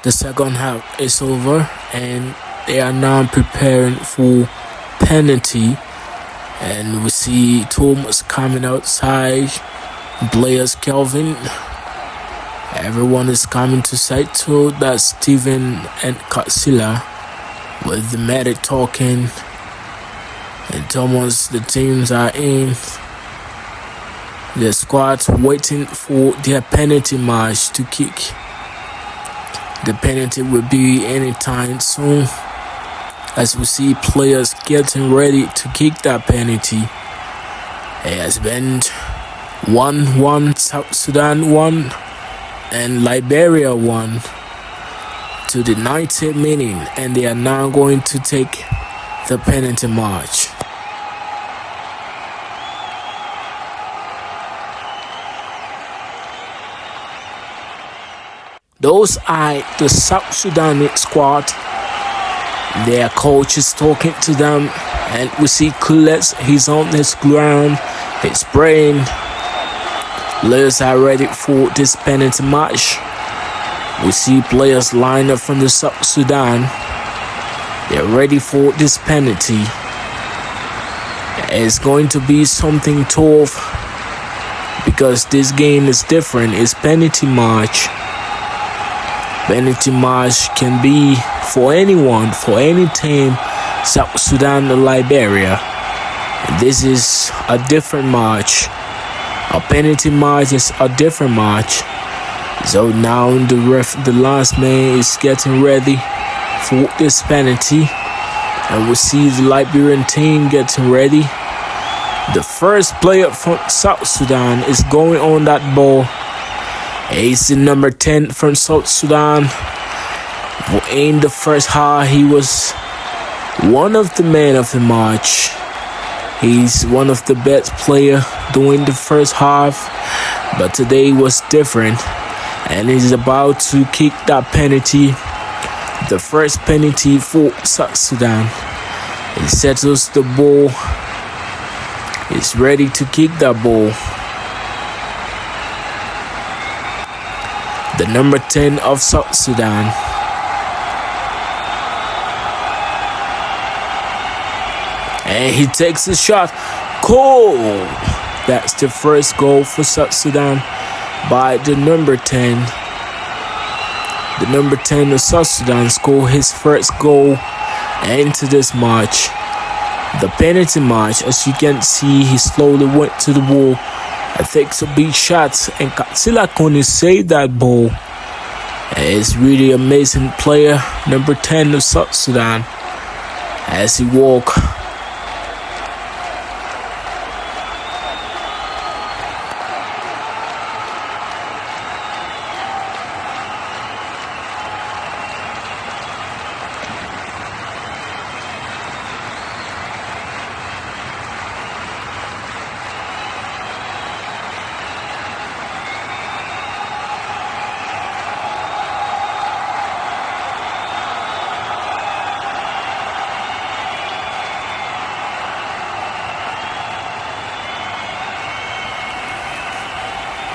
The second half is over and they are now preparing for penalty. And we see Thomas coming outside, players Kelvin. Everyone is coming to side too. That's Steven and Katsila with the medic talking. And Thomas, the teams are in. The squad's waiting for their penalty match to kick. The penalty will be anytime soon, as we see players getting ready to kick that penalty. It has been 1-1, South Sudan 1 and Liberia 1 to the 90th minute, and they are now going to take the penalty match. Those are the South Sudan squad. Their coach is talking to them, and we see Kules, he's on his ground, he's praying. Players are ready for this penalty match. We see players lined up from the South Sudan. They're ready for this penalty. It's going to be something tough because this game is different. It's penalty match. Penalty match can be for anyone, for any team, South Sudan or Liberia. And this is a different match. A penalty match is a different match. So now the last man is getting ready for this penalty. And we see the Liberian team getting ready. The first player from South Sudan is going on that ball. He's the number 10 from South Sudan. In the first half, he was one of the men of the match. He's one of the best players during the first half, but today was different, and he's about to kick that penalty, the first penalty for South Sudan. He settles the ball. He's ready to kick that ball. The number 10 of South Sudan. And he takes a shot. Goal! That's the first goal for South Sudan by the number 10. The number 10 of South Sudan scored his first goal into this match. The penalty match, as you can see, he slowly went to the ball. I think some big shots, and Katsila couldn't save that ball. It's really amazing player, number 10 of South Sudan, as he walk.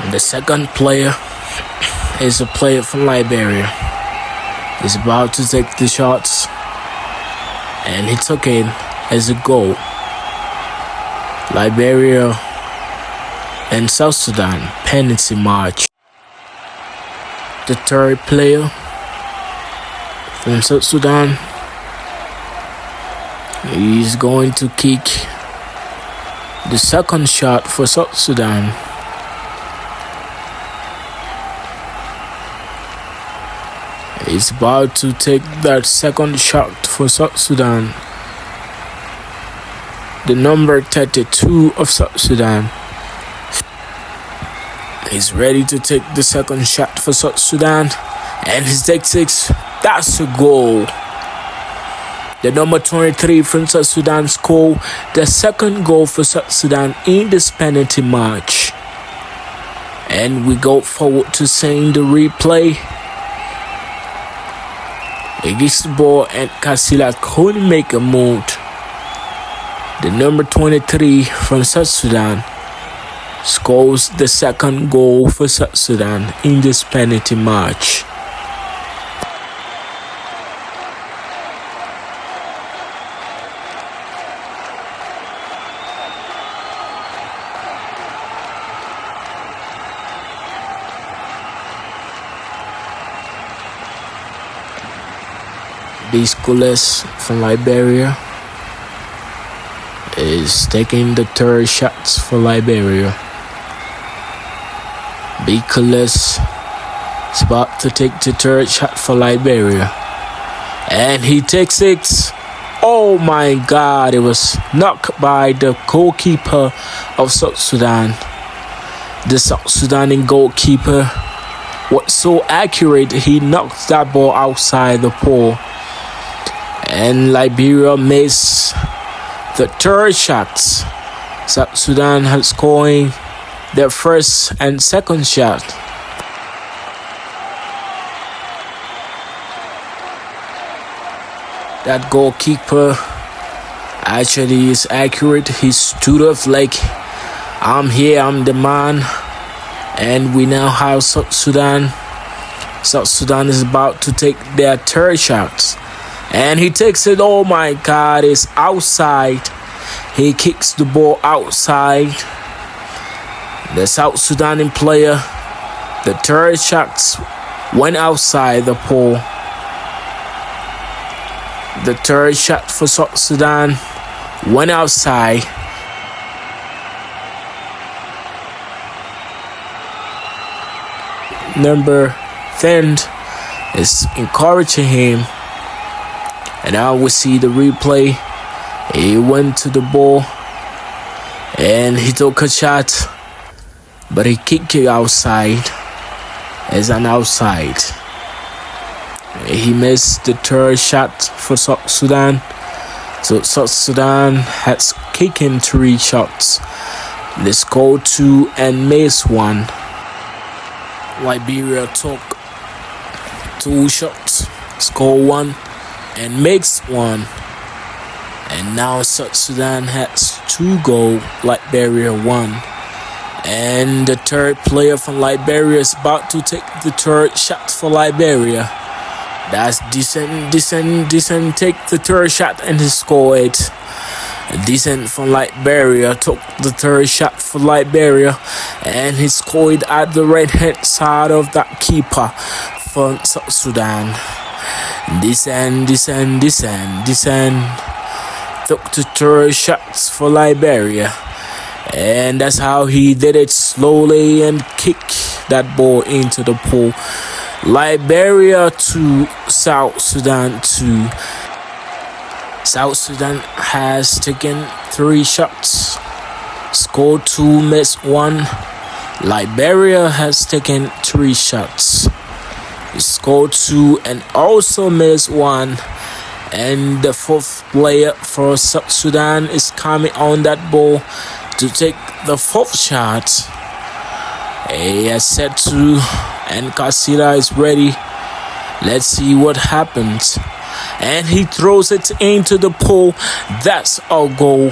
And the second player is a player from Liberia. He's about to take the shots, and he took it as a goal. Liberia and South Sudan penalty match. The third player from South Sudan, he's going to kick the second shot for South Sudan. He's about to take that second shot for South Sudan. The number 32 of South Sudan is ready to take the second shot for South Sudan, and he takes it. That's a goal. The number 23 from South Sudan scored the second goal for South Sudan in this penalty match. And we go forward to seeing the replay. He gets the ball, and Katsila couldn't make a move. The number 23 from South Sudan scores the second goal for South Sudan in this penalty match. Bisculas from Liberia is taking the third shots for Liberia. Bisculas is about to take the third shot for Liberia, and he takes it. Oh my God, it was knocked by the goalkeeper of South Sudan. The South Sudanian goalkeeper was so accurate, he knocked that ball outside the pole. And Liberia missed the third shots. South Sudan has scoring their first and second shot. That goalkeeper actually is accurate. He stood up like, I'm here, I'm the man. And we now have South Sudan. South Sudan is about to take their third shots. And he takes it. Oh my God, it's outside. He kicks the ball outside. The South Sudanian player, the third shots went outside the pole. The third shot for South Sudan went outside. Number 10 is encouraging him. And now we see the replay. He went to the ball and he took a shot, but he kicked it outside as an outside. He missed the third shot for South Sudan. So South Sudan has kicked in 3 shots. They scored 2 and missed 1. Liberia took 2 shots, scored 1 and makes 1. And now South Sudan has 2 goals, Liberia 1. And the third player from Liberia is about to take the third shot for Liberia. That's Decent take the third shot and he scored. Decent from Liberia took the third shot for Liberia and he scored at the right hand side of that keeper from South Sudan. Decent took the third shots for Liberia, and that's how he did it, slowly and kick that ball into the pool. Liberia 2, South Sudan 2. South Sudan has taken 3 shots, scored 2, missed 1. Liberia has taken 3 shots, scored 2 and also missed 1. And the 4th player for South Sudan is coming on that ball to take the 4th shot. He has set to, and Kasila is ready. Let's see what happens. And he throws it into the pool. That's a goal.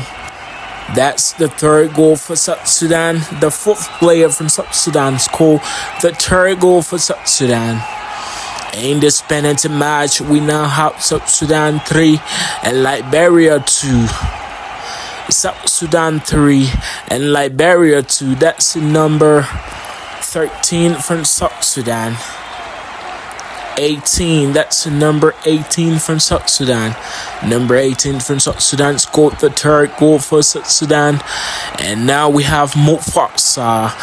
That's the 3rd goal for South Sudan. The 4th player from South Sudan scored the 3rd goal for South Sudan. In this penalty match, we now have South Sudan 3 and Liberia 2. South Sudan 3 and Liberia 2. That's number 13 from South Sudan. 18, that's number 18 from South Sudan. Number 18 from South Sudan scored the 3rd goal for South Sudan. And now we have Mufasa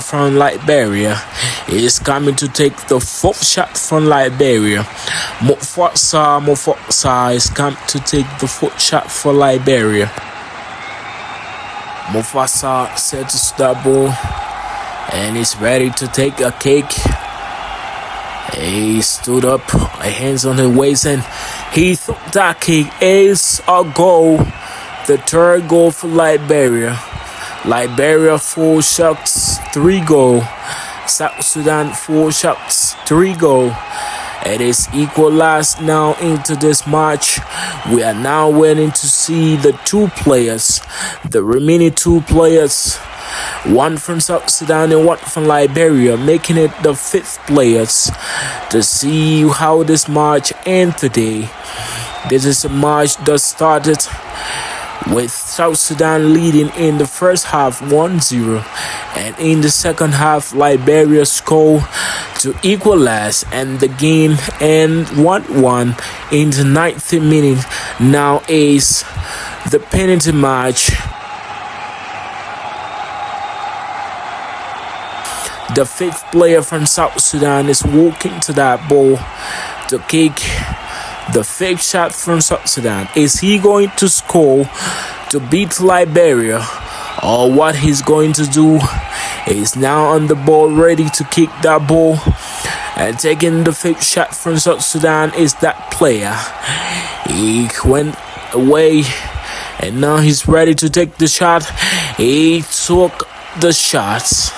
from Liberia. He is coming to take the 4th shot from Liberia. Mufasa is coming to take the 4th shot for Liberia. Mufasa settles that ball and is ready to take a kick. He stood up, hands on his waist, and he threw that kick. Is a goal. The 3rd goal for Liberia. Liberia 4 shots, 3 goal. South Sudan 4 shots, 3 goal. It is equalized now into this match. We are now waiting to see the 2 players, the remaining 2 players. 1 from South Sudan and 1 from Liberia, making it the 5th players, to see how this match ends today. This is a match that started with South Sudan leading in the first half 1-0, and in the second half Liberia scored to equalize, and the game end 1-1 in the 90th minute. Now is the penalty match. The fifth player from South Sudan is walking to that ball to kick the fifth shot from South Sudan. Is he going to score to beat Liberia, or what he's going to do is now on the ball, ready to kick that ball, and taking the fifth shot from South Sudan is that player. He went away and now he's ready to take the shot. He took the shot.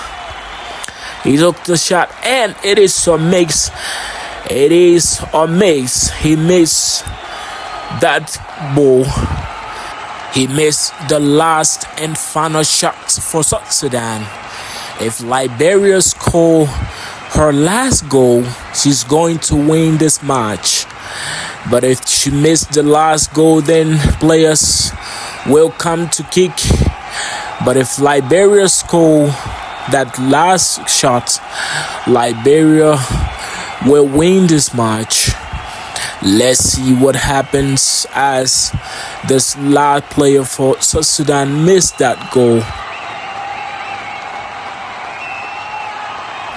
He took the shot, and it is a mix. It is a mix. He missed that ball. He missed the last and final shot for South Sudan. If Liberia score her last goal, she's going to win this match. But if she missed the last goal, then players will come to kick. But if Liberia score that last shot, Liberia will win this match. Let's see what happens as this last player for South Sudan missed that goal.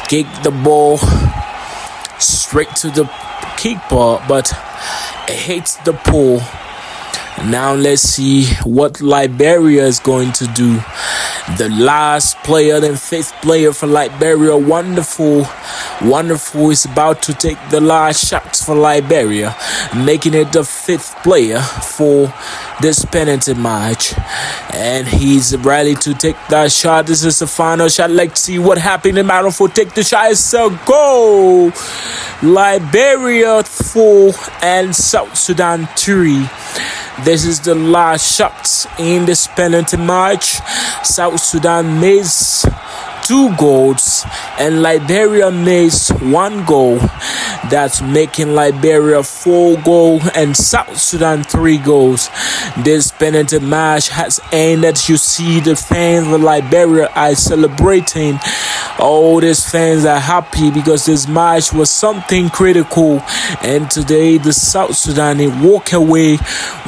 Kick the ball straight to the keeper, but it hits the pole. Now let's see what Liberia is going to do. The last player, then fifth player for Liberia, wonderful, is about to take the last shot for Liberia, making it the fifth player for this penalty match. And he's ready to take that shot. This is the final shot. Let's see what happened in battle for take the shot. It's a goal. Liberia 4 and South Sudan 3. This is the last shot in this penalty match. South Sudan missed 2 goals and Liberia missed 1 goal. That's making Liberia 4 goals and South Sudan 3 goals. This penalty match has ended. You see the fans of Liberia are celebrating. All these fans are happy because this match was something critical. And today the South Sudan walk away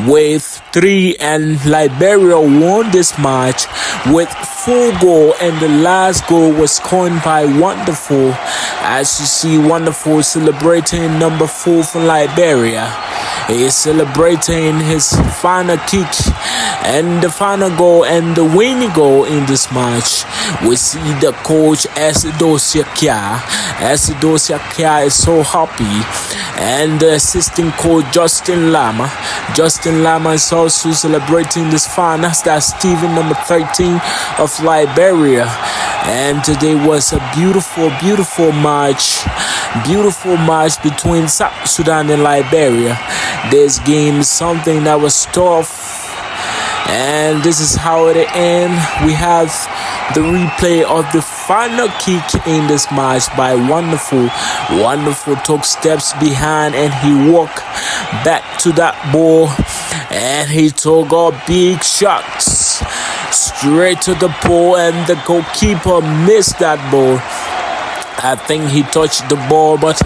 with 3, and Liberia won this match with 4 goals, and the last goal was coined by Wonderful. As you see, Wonderful celebrating number 4 for Liberia. He is celebrating his final kick and the final goal and the winning goal in this match. We see the coach SUDAN is so happy, and the assistant coach Justin Lama is also celebrating this final. That's Steven, number 13 of Liberia. And today was a beautiful match between South Sudan and Liberia. This game is something that was tough, and this is how it ends. We have the replay of the final kick in this match by Wonderful. Wonderful took steps behind and he walked back to that ball, and he took a big shots straight to the pole, and the goalkeeper missed that ball. I think he touched the ball, but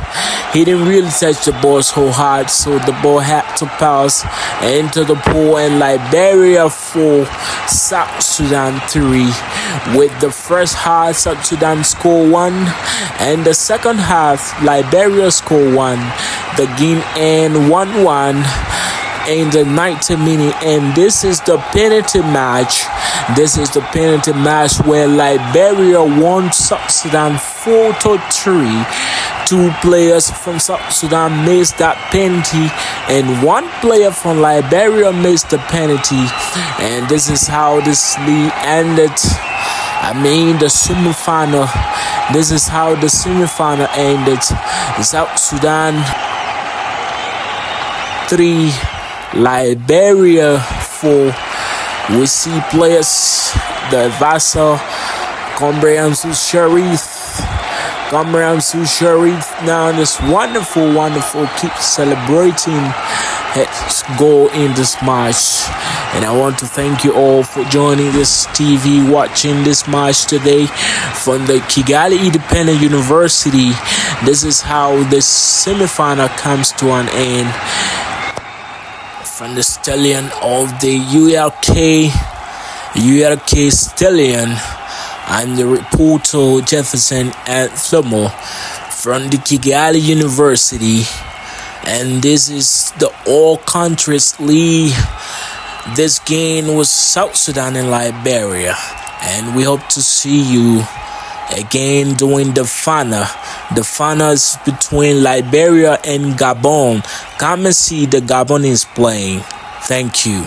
he didn't really touch the ball so hard, so the ball had to pass into the pool. And Liberia 4, South Sudan 3. With the first half, South Sudan score 1, and the second half, Liberia score 1. The game end 1-1 in the 90th minute, and this is the penalty match. This is the penalty match where Liberia won South Sudan 4-3. 2 players from South Sudan missed that penalty, and 1 player from Liberia missed the penalty. And this is how this league ended. The semi-final. This is how the semi-final ended. South Sudan 3, Liberia 4. We see players, the Vasa, Comprehensive Sharif now this wonderful keep celebrating his goal in this match. And I want to thank you all for joining this TV, watching this match today from the Kigali Independent University. This is how the semifinal comes to an end. From the stallion of the ULK stallion, I'm the reporter Jefferson and Flomo from the Kigali University, and this is the All Countries League. This game was South Sudan and Liberia, and we hope to see you again during the final. The final is between Liberia and Gabon. Come and see the Gabonese playing. Thank you.